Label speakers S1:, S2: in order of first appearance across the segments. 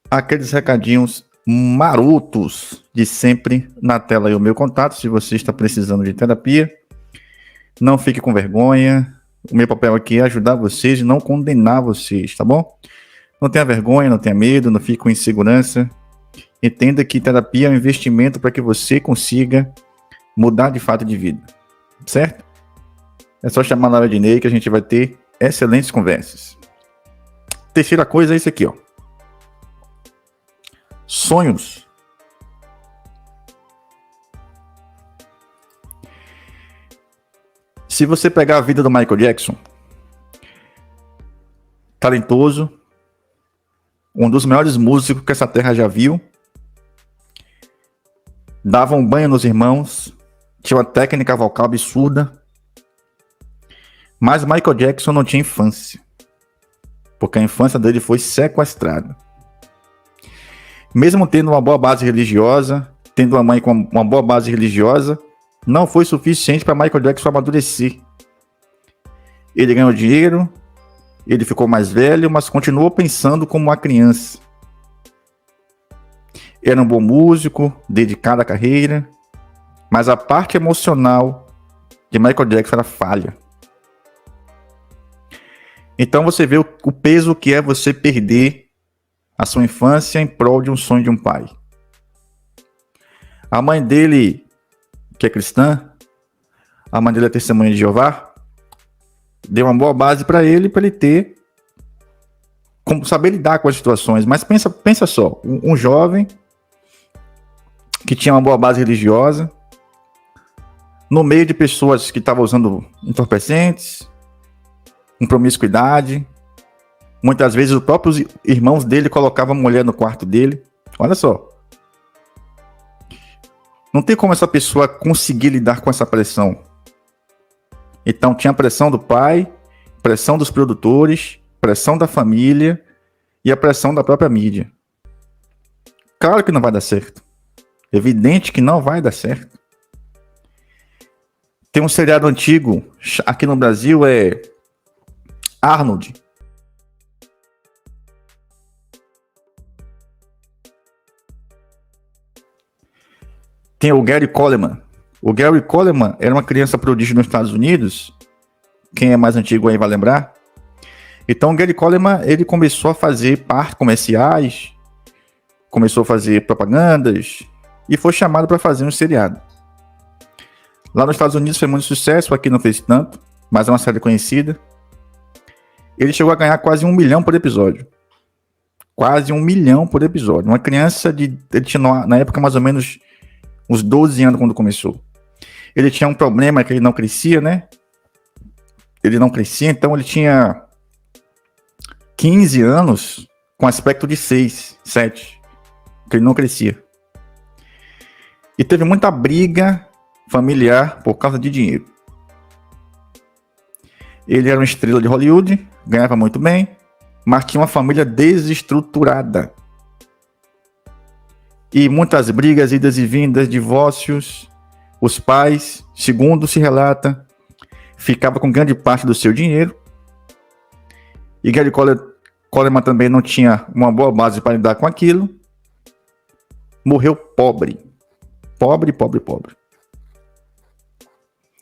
S1: Aqueles recadinhos marotos de sempre na tela aí o meu contato, se você está precisando de terapia, não fique com vergonha. O meu papel aqui é ajudar vocês e não condenar vocês, tá bom? Não tenha vergonha, não tenha medo, não fique com insegurança. Entenda que terapia é um investimento para que você consiga mudar de fato de vida, certo? É só chamar na Ednei que a gente vai ter excelentes conversas. Terceira coisa é isso aqui, ó. Sonhos. Se você pegar a vida do Michael Jackson, talentoso, um dos maiores músicos que essa terra já viu, dava um banho nos irmãos, tinha uma técnica vocal absurda, mas Michael Jackson não tinha infância, porque a infância dele foi sequestrada. Mesmo tendo uma boa base religiosa, tendo uma mãe com uma boa base religiosa, não foi suficiente para Michael Jackson amadurecer. Ele ganhou dinheiro, ele ficou mais velho, mas continuou pensando como uma criança. Era um bom músico, dedicado à carreira, mas a parte emocional de Michael Jackson era falha. Então você vê o peso que é você perder a sua infância em prol de um sonho de um pai. A mãe dele, que é cristã, a mãe dele é testemunha de Jeová, deu uma boa base para ele ter como saber lidar com as situações. Mas pensa só, um jovem que tinha uma boa base religiosa, no meio de pessoas que estavam usando entorpecentes, com promiscuidade. Muitas vezes os próprios irmãos dele colocavam a mulher no quarto dele. Olha só. Não tem como essa pessoa conseguir lidar com essa pressão. Então tinha a pressão do pai, pressão dos produtores, pressão da família e a pressão da própria mídia. Claro que não vai dar certo. Evidente que não vai dar certo. Tem um seriado antigo aqui no Brasil, é Arnold. Tem o Gary Coleman. O Gary Coleman era uma criança prodígio nos Estados Unidos. Quem é mais antigo aí vai lembrar. Então o Gary Coleman, ele começou a fazer partes comerciais, começou a fazer propagandas e foi chamado para fazer um seriado. Lá nos Estados Unidos foi muito sucesso, aqui não fez tanto, mas é uma série conhecida. Ele chegou a ganhar quase 1 milhão por episódio. Quase 1 milhão por episódio. Uma criança ele tinha na época mais ou menos uns 12 anos quando começou. Ele tinha um problema que ele não crescia, né? Ele não crescia, então ele tinha 15 anos com aspecto de 6, 7. Que ele não crescia. E teve muita briga familiar por causa de dinheiro. Ele era uma estrela de Hollywood, ganhava muito bem, mas tinha uma família desestruturada. E muitas brigas, idas e vindas, divórcios. Os pais, segundo se relata, ficavam com grande parte do seu dinheiro. E Gary Coleman também não tinha uma boa base para lidar com aquilo. Morreu pobre. Pobre.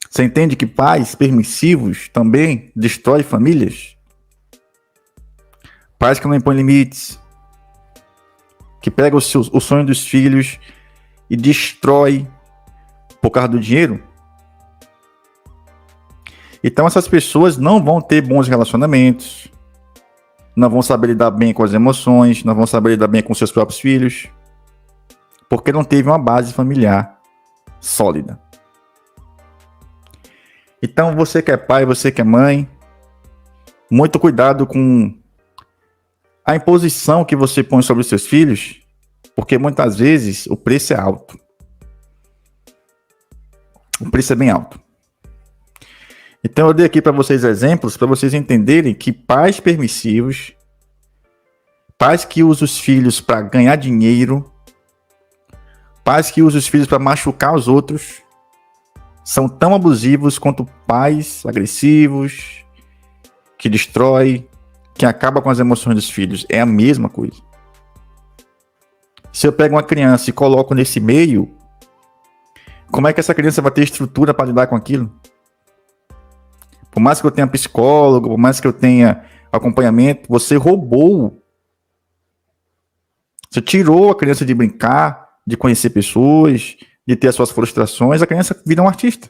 S1: Você entende que pais permissivos também destroem famílias? Pais que não impõem limites, que pegam o sonho dos filhos e destrói por causa do dinheiro. Então essas pessoas não vão ter bons relacionamentos, não vão saber lidar bem com as emoções, não vão saber lidar bem com seus próprios filhos, porque não teve uma base familiar sólida. Então você que é pai, você que é mãe, muito cuidado com a imposição que você põe sobre os seus filhos, porque muitas vezes o preço é alto. O preço é bem alto. Então eu dei aqui para vocês exemplos, para vocês entenderem que pais permissivos, pais que usam os filhos para ganhar dinheiro, pais que usam os filhos para machucar os outros, são tão abusivos quanto pais agressivos, que destrói, que acaba com as emoções dos filhos. É a mesma coisa. Se eu pego uma criança e coloco nesse meio, como é que essa criança vai ter estrutura para lidar com aquilo? Por mais que eu tenha psicólogo, por mais que eu tenha acompanhamento, você roubou. Você tirou a criança de brincar, de conhecer pessoas, de ter as suas frustrações, a criança vira um artista.